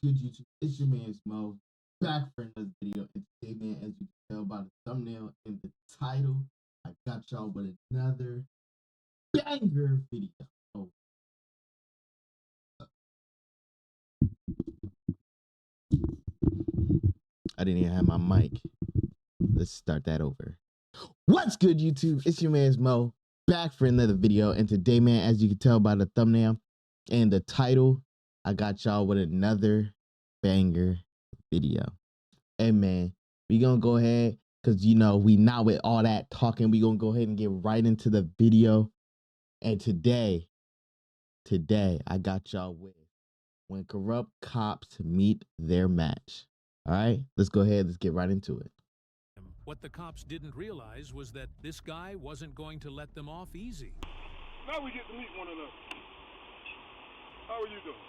good, YouTube? It's your man Mo, back for another video. And today, man, as you can tell by the thumbnail and the title, I got y'all with another banger video. Oh, I didn't even have my mic. Let's start that over. What's good, YouTube? It's your man Mo, back for another video. And today, man, as you can tell by the thumbnail and the title, I got y'all with another banger video. Hey, man, we gonna go ahead, because you know we not with all that talking. We gonna go ahead and get right into the video. And today I got y'all with when corrupt cops meet their match. All right, let's go ahead, let's get right into it. What the cops didn't realize was that this guy wasn't going to let them off easy. Now we get to meet one another. How are you doing?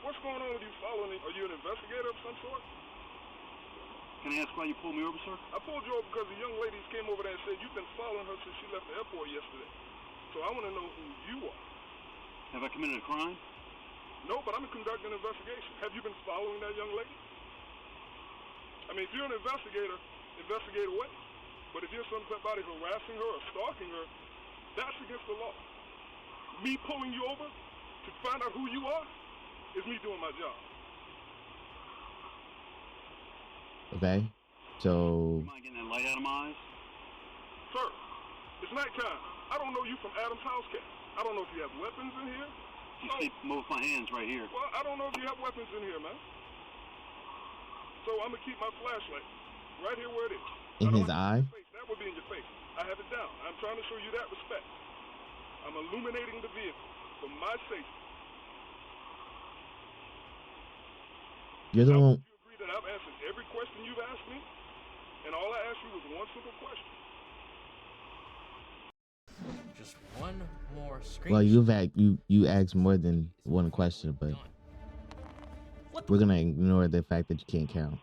What's going on with you following me? Are you an investigator of some sort? Can I ask why you pulled me over, sir? I pulled you over because the young ladies came over there and said you've been following her since she left the airport yesterday. So I want to know who you are. Have I committed a crime? No, but I'm conducting an investigation. Have you been following that young lady? I mean, if you're an investigator, investigate away. But if you're somebody harassing her or stalking her, that's against the law. Me pulling you over to find out who you are is me doing my job. Okay, so Am I getting that light out of my eyes? Sir, it's nighttime. I don't know you from Adam's house cat. I don't know if you have weapons in here. You see both my hands right here. Well, I don't know if you have weapons in here, man. So I'm going to keep my flashlight right here where it is. in his eye. That would be in your face. I have it down. I'm trying to show you that respect. I'm illuminating the vehicle for my safety. You're the one. You agree that I've answered every question you've asked me? And all I asked you was one simple question. Just one more screen. Well, you asked more than one question, but we're gonna ignore the fact that you can't count.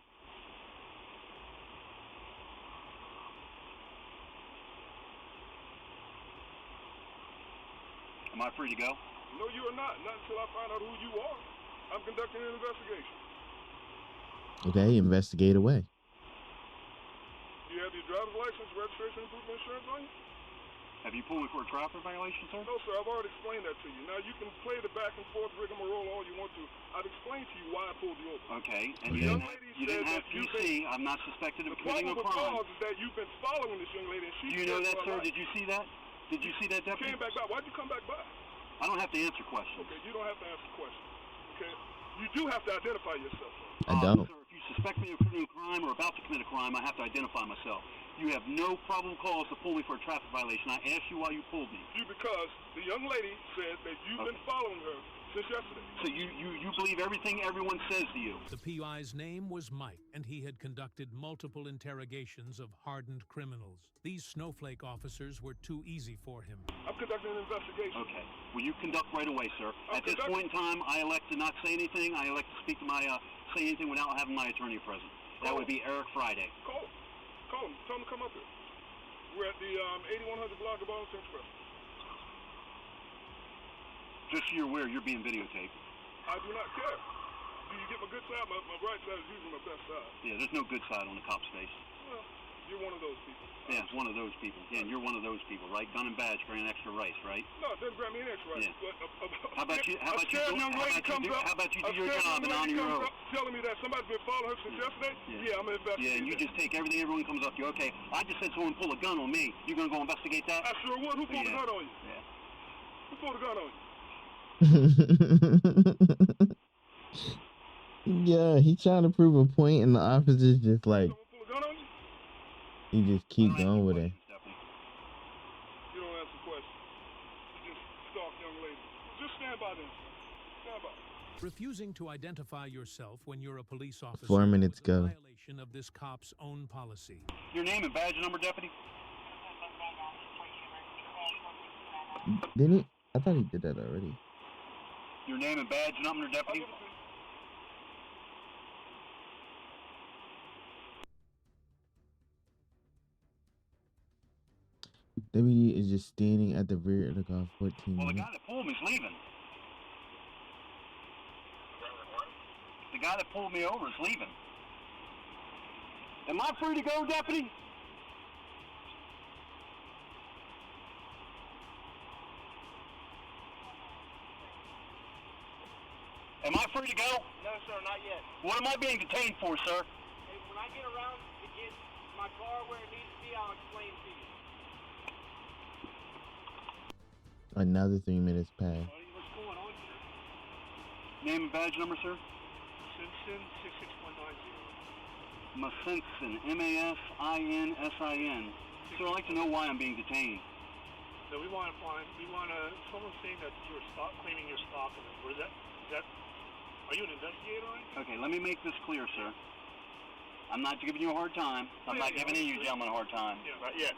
Am I free to go? No, you are not. Not until I find out who you are. I'm conducting an investigation. Okay, investigate away. Do you have your driver's license, registration, and proof of insurance on you? Have you pulled me for a traffic violation, sir? No, sir. I've already explained that to you. Now, you can play the back and forth rigmarole all you want to. I've explained to you why I pulled you over. Okay, and Okay. you didn't have PC. I'm not suspected of committing a The crime. cause is that you've been following this young lady, and she... Do you know that, sir? Did you see that? Did you see that, You deputy? came back by. Why'd you come back by? I don't have to answer questions. Okay, you don't have to answer questions. Okay? You do have to identify yourself, sir. I don't. Sir, if you suspect me of committing a crime or about to commit a crime, I have to identify myself. You have no probable cause to pull me for a traffic violation. I asked you why you pulled me. Because the young lady said that you've been following her since yesterday. So you believe everything everyone says to you? The PI's name was Mike, and he had conducted multiple interrogations of hardened criminals. These snowflake officers were too easy for him. I'm conducting an investigation. Okay. Will you conduct right away, sir? At this point in time, I elect to not say anything. I elect to speak to say anything without having my attorney present. That would be Eric Friday. Call him. Call him. Tell him to come up here. We're at the 8100 block of Arlington Express. Just so you're aware, you're being videotaped. I do not care. Do you get my good side? My right side is usually my best side. Yeah, there's no good side on the cop's face. Well, you're one of those people. Yeah, it's one of those people. Yeah, and you're one of those people, right? Gun and badge, grant extra rights, right? No, it doesn't grant me an extra right. Yeah. How about you do your job and honor your oath? Telling me that somebody's been following her since yesterday? Yeah, I'm going to investigate. Yeah, and you just take everything everyone comes up to you. Okay, I just had someone pull a gun on me. You gonna go investigate that? I sure would. Who pulled the gun on you? Yeah. Who pulled the gun on you? Yeah, he trying to prove a point, and the opposite just like Someone pull a gun on you? he just keep going with it. You don't answer questions. You just stalk young ladies. Just stand by them. Stand by. Refusing to identify yourself when you're a police officer 4 minutes was a ago. violation of this cop's own policy. Your name and badge number, deputy? Didn't he? I thought he did that already. Your name and badge number, deputy? WD is just standing at the rear of the car 14 Well, the minutes. guy that pulled me is leaving. The guy that pulled me over is leaving. Am I free to go, deputy? Am I free to go? No, sir, not yet. What am I being detained for, sir? Hey, when I get around to get my car where it needs to be, I'll explain to you. Another 3 minutes passed. What's going on here? Name and badge number, sir? Simpson 66190. Masinsin, M-A-S-I-N-S-I-N. Sir, I'd like to know why I'm being detained. So someone's saying that you're claiming you're stalking them. What is that? Are you an investigator or anything? Okay, let me make this clear, sir. I'm not giving you a hard time. I'm not giving you gentlemen a hard time. Yeah. Right, yeah.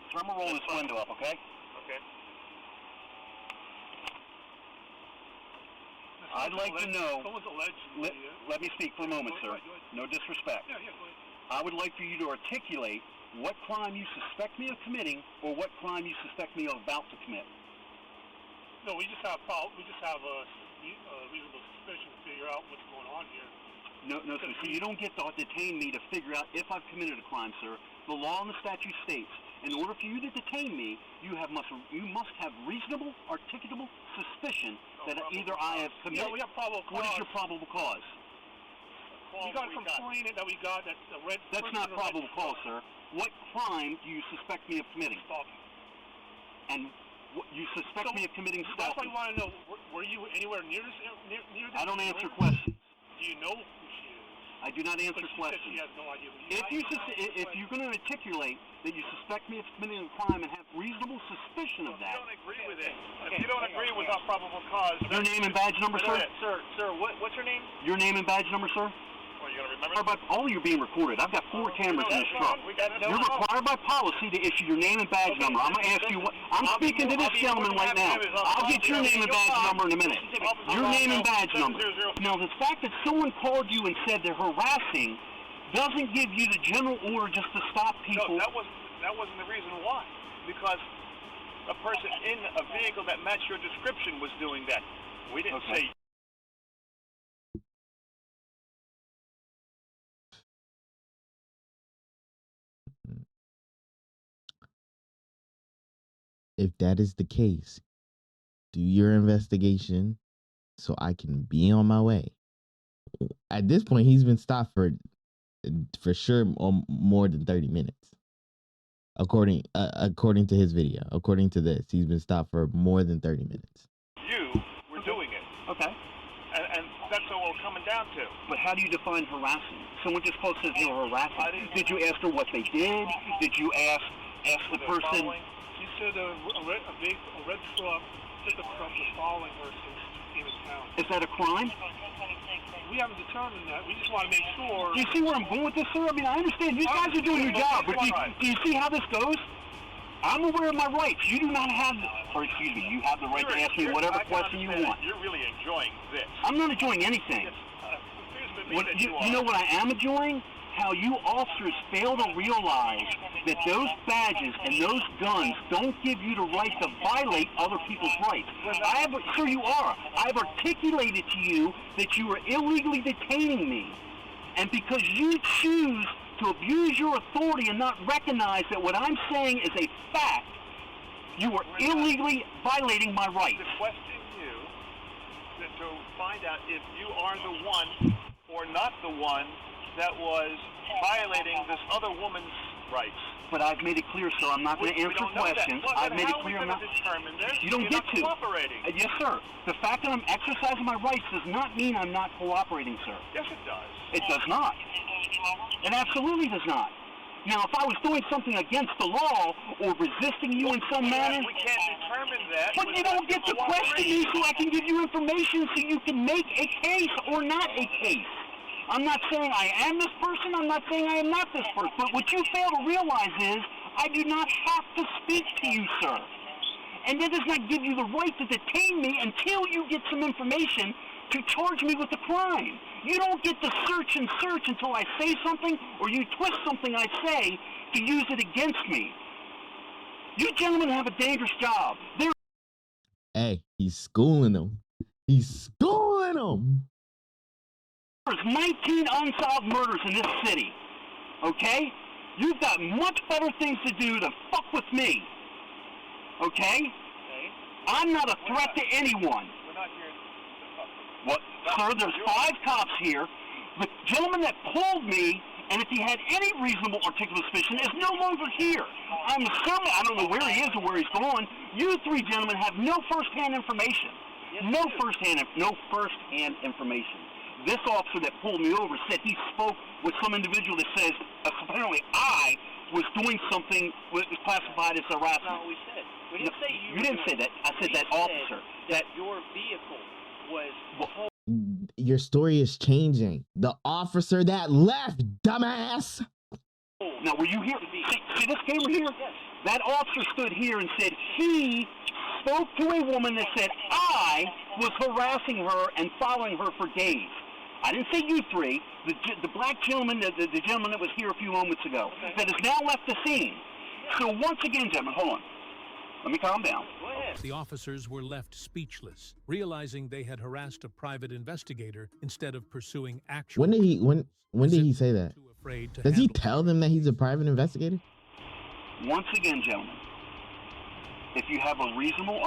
So I'm going to roll this window up, okay? Okay. I'd like to know... Someone's alleged... Let me speak for a moment, sir. Go ahead. No disrespect. Yeah, go ahead. I would like for you to articulate what crime you suspect me of committing or what crime you suspect me of about to commit. No, we just have a reasonable suspicion to figure out what's going on here. No, sir. So you don't get to detain me to figure out if I've committed a crime, sir. The law and the statute states, in order for you to detain me, you must have reasonable, articulable suspicion that either I have committed... Yeah, we have probable cause. What is your probable cause? We got a complaint that we got that's a red... That's not probable cause, sir. What crime do you suspect me of committing? Stalking. And you suspect me of committing That's why stalking? I want to know, were you anywhere near this? Near this I don't answer questions. Do you know who she is? I do not answer But she questions. said she has no idea. If you're going to articulate that you suspect me of committing a crime and have reasonable suspicion of that... If you don't agree with it, if you don't agree with our probable cause... Your name and badge number, sir? Sir, what's your name? Your name and badge number, sir? Are you going to remember? But all of you are being recorded. I've got 4 cameras in this truck. You're required by policy to issue your name and badge number. I'm going to ask you what... I'm speaking to this gentleman right now. I'll get your name and badge number in a minute. Your name and badge number. Now, the fact that someone called you and said they're harassing doesn't give you the general order just to stop people. No, that wasn't the reason why. Because a person in a vehicle that matched your description was doing that. We didn't say... If that is the case, do your investigation so I can be on my way. At this point, he's been stopped for sure more than 30 minutes. According to his video, according to this, he's been stopped for more than 30 minutes. You were doing it. Okay. And that's what we're coming down to. But how do you define harassing? Someone just close says they were harassing. Did you ask her what they did? Did you ask the person? She said a red truck, pickup truck was following her since she came in town. Is that a crime? We haven't determined that. We just want to make sure. Do you see where I'm going with this, sir? I mean, I understand you guys are doing your job, but do you see how this goes? I'm aware of my rights. You do not have, or excuse me, you have the right to ask me whatever question you want. You're really enjoying this. I'm not enjoying anything. You know what I am enjoying? How you officers fail to realize that those badges and those guns don't give you the right to violate other people's rights. Sir, you are. I've articulated to you that you are illegally detaining me. And because you choose to abuse your authority and not recognize that what I'm saying is a fact, you are illegally violating my rights. To question you, to find out if you are the one or not the one that was violating this other woman's rights. But I've made it clear, sir, I'm not going to answer questions. I've made it clear I'm not... You don't get to. Yes, sir. The fact that I'm exercising my rights does not mean I'm not cooperating, sir. Yes, it does. It does not. It absolutely does not. Now, if I was doing something against the law or resisting you in some manner... We can't determine that. But you don't get to question me so I can give you information so you can make a case or not a case. I'm not saying I am this person, I'm not saying I am not this person, but what you fail to realize is I do not have to speak to you, sir. And that does not give you the right to detain me until you get some information to charge me with a crime. You don't get to search and search until I say something or you twist something I say to use it against me. You gentlemen have a dangerous job. Hey, he's schooling them. He's schooling them. There's 19 unsolved murders in this city, okay? You've got much better things to do than fuck with me, okay? I'm not a threat to anyone. We're not here to talk. What? Sir, there's 5 cops here. The gentleman that pulled me, and if he had any reasonable articulable suspicion, is no longer here. I'm assuming, I don't know where he is or where he's gone. You 3 gentlemen have no first-hand information. No first-hand information. This officer that pulled me over said he spoke with some individual that says apparently I was doing something was classified as harassment. That's not what we said. We didn't say you. You didn't say that. I said that officer. That your vehicle was. Your story is changing. The officer that left, dumbass. Now, were you here? See this camera here? Yes. That officer stood here and said he spoke to a woman that said I was harassing her and following her for days. I didn't say you 3. The black gentleman, the gentleman that was here a few moments ago, that has now left the scene. So once again, gentlemen, hold on. Let me calm down. Go ahead. The officers were left speechless, realizing they had harassed a private investigator instead of pursuing actual. When did he say that? Too afraid to Does he handle- tell them that he's a private investigator? Once again, gentlemen, if you have a reasonable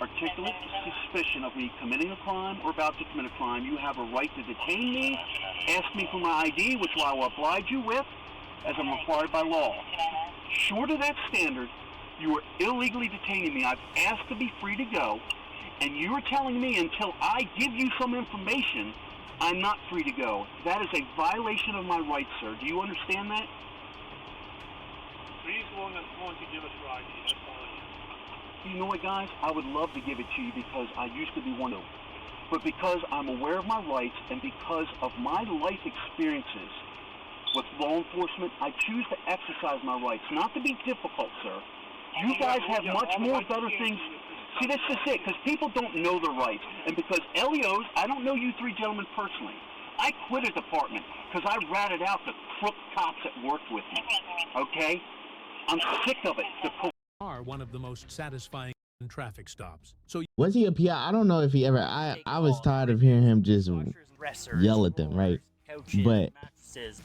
articulate suspicion of me committing a crime or about to commit a crime, you have a right to detain me, ask me for my ID, which I will oblige you with, as I'm required by law. Short of that standard, you are illegally detaining me. I've asked to be free to go, and you are telling me until I give you some information, I'm not free to go. That is a violation of my rights, sir. Do you understand that? Please going to give us your ID. That's all it is. You know what, guys? I would love to give it to you because I used to be one of them. But because I'm aware of my rights and because of my life experiences with law enforcement, I choose to exercise my rights. Not to be difficult, sir. You guys have much more better things. See, that's just it, because people don't know their rights. And because LEOs, I don't know you 3 gentlemen personally. I quit a department because I ratted out the crook cops that worked with me. Okay? I'm sick of it. Are one of the most satisfying traffic stops. So Was he a PI? I don't know if he ever. I was tired of hearing him just yell at them, right? But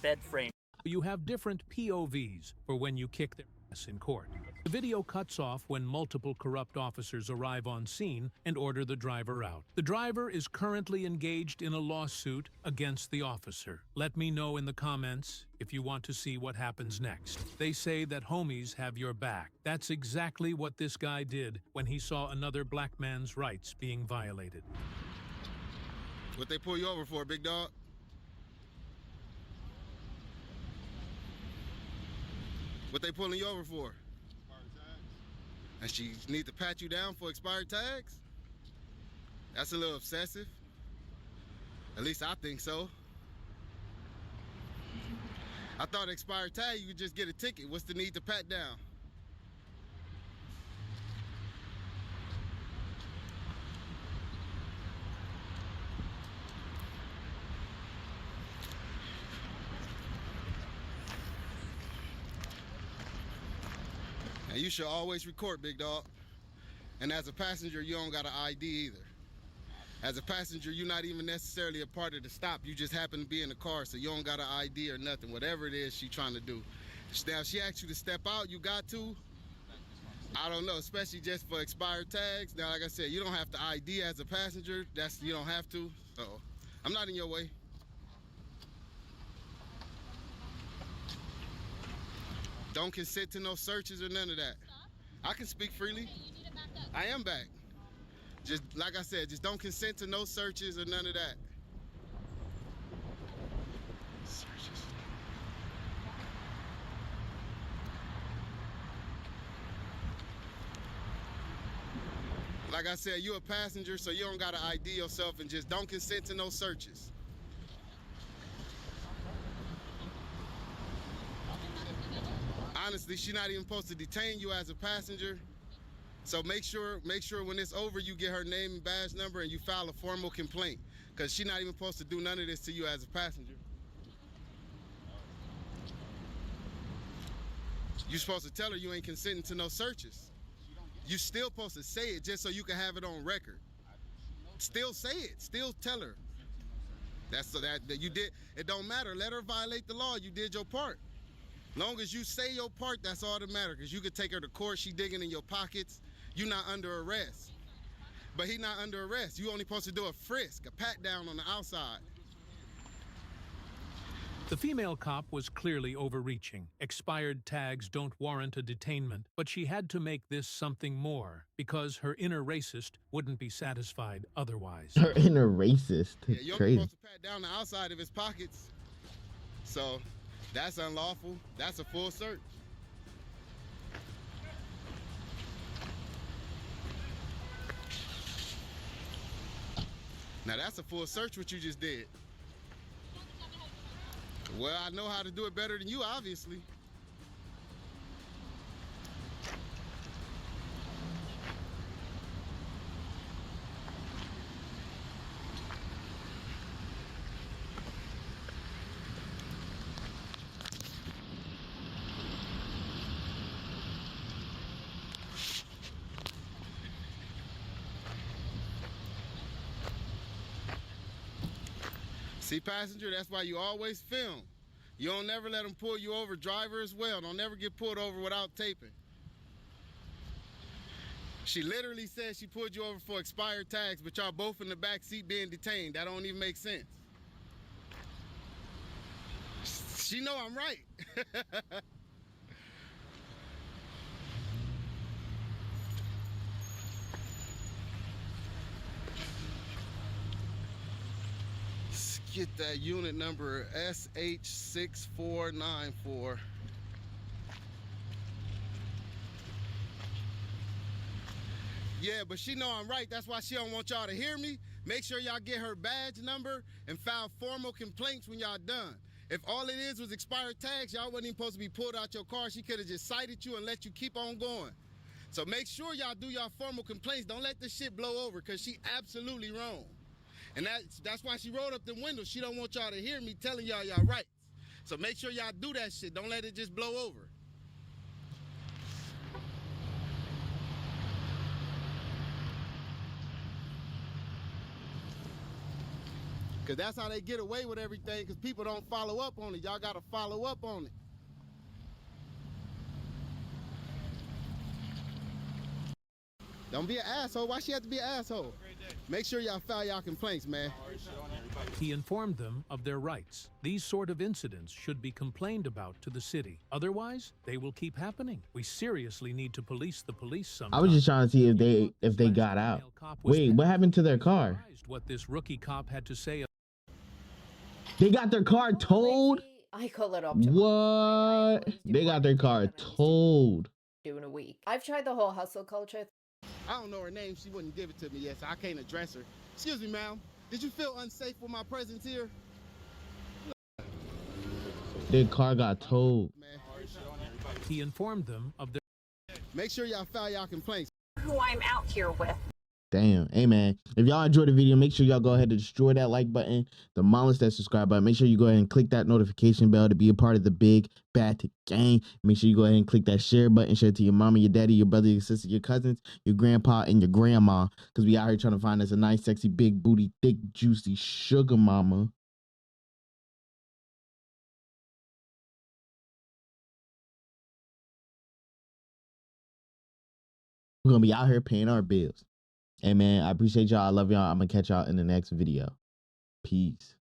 bed frame. you have different POVs for when you kick their ass in court. The video cuts off when multiple corrupt officers arrive on scene and order the driver out. The driver is currently engaged in a lawsuit against the officer. Let me know in the comments if you want to see what happens next. They say that homies have your back. That's exactly what this guy did when he saw another black man's rights being violated. What they pull you over for, big dog? What they pulling you over for? And she need to pat you down for expired tags? That's a little obsessive. At least I think so. I thought expired tag, you could just get a ticket. What's the need to pat down? And you should always record, big dog. And as a passenger, you don't got an ID either. As a passenger, you're not even necessarily a part of the stop. You just happen to be in the car, so you don't got an ID or nothing. Whatever it is she's trying to do. Now, if she asks you to step out, you got to. I don't know, especially just for expired tags. Now, like I said, you don't have to ID as a passenger. You don't have to. So, I'm not in your way. Don't consent to no searches or none of that. I can speak freely. I am back. Just like I said, just don't consent to no searches or none of that. Searches. Like I said, you're a passenger, so you don't gotta ID yourself, and just don't consent to no searches. Honestly, she's not even supposed to detain you as a passenger. So make sure when it's over, you get her name and badge number and you file a formal complaint. Because she's not even supposed to do none of this to you as a passenger. You're supposed to tell her you ain't consenting to no searches. You still supposed to say it just so you can have it on record. Still say it. Still tell her. That's so that you did. It don't matter. Let her violate the law. You did your part. Long as you say your part, that's all that matters. Because you could take her to court. She digging in your pockets. You not under arrest. But he not under arrest. You only supposed to do a frisk, a pat down on the outside. The female cop was clearly overreaching. Expired tags don't warrant a detainment, but she had to make this something more because her inner racist wouldn't be satisfied otherwise. Her inner racist. Yeah, you're Crazy. supposed to pat down the outside of his pockets. So that's unlawful. That's a full search. Now that's a full search what you just did. Well, I know how to do it better than you, obviously. See, passenger, that's why you always film. You don't never let them pull you over. Driver as well. Don't never get pulled over without taping. She literally said she pulled you over for expired tags, but y'all both in the back seat being detained. That don't even make sense. She know I'm right. Get that unit number SH6494. Yeah, but she know I'm right. That's why she don't want y'all to hear me. Make sure y'all get her badge number and file formal complaints when y'all done. If all it is was expired tags, y'all wasn't even supposed to be pulled out your car. She could have just cited you and let you keep on going. So make sure y'all do y'all formal complaints. Don't let this shit blow over, because she absolutely wrong. And that's why she rolled up the window. She don't want y'all to hear me telling y'all y'all rights. So make sure y'all do that shit. Don't let it just blow over. Because that's how they get away with everything, because people don't follow up on it. Y'all got to follow up on it. Don't be an asshole. Why she have to be an asshole? Make sure y'all file y'all complaints, man. He informed them of their rights. These sort of incidents should be complained about to the city. Otherwise, they will keep happening. We seriously need to police the police sometime. I was just trying to see if they got out. Wait, what happened to their car? What this rookie cop had to say. They got their car towed? I call it What? They got their car towed. In a week. I've tried the whole hustle culture. I don't know her name. She wouldn't give it to me yet, so I can't address her. Excuse me, ma'am. Did you feel unsafe with my presence here? Their car got towed. He informed them of their... Make sure y'all file y'all complaints. Who I'm out here with. Damn. Hey, man. If y'all enjoyed the video, make sure y'all go ahead and destroy that like button, demolish that subscribe button. Make sure you go ahead and click that notification bell to be a part of the big bad gang. Make sure you go ahead and click that share button. Share it to your mama, your daddy, your brother, your sister, your cousins, your grandpa, and your grandma. Because we out here trying to find us a nice, sexy, big booty, thick, juicy sugar mama. We're going to be out here paying our bills. Hey, man, I appreciate y'all. I love y'all. I'm going to catch y'all in the next video. Peace.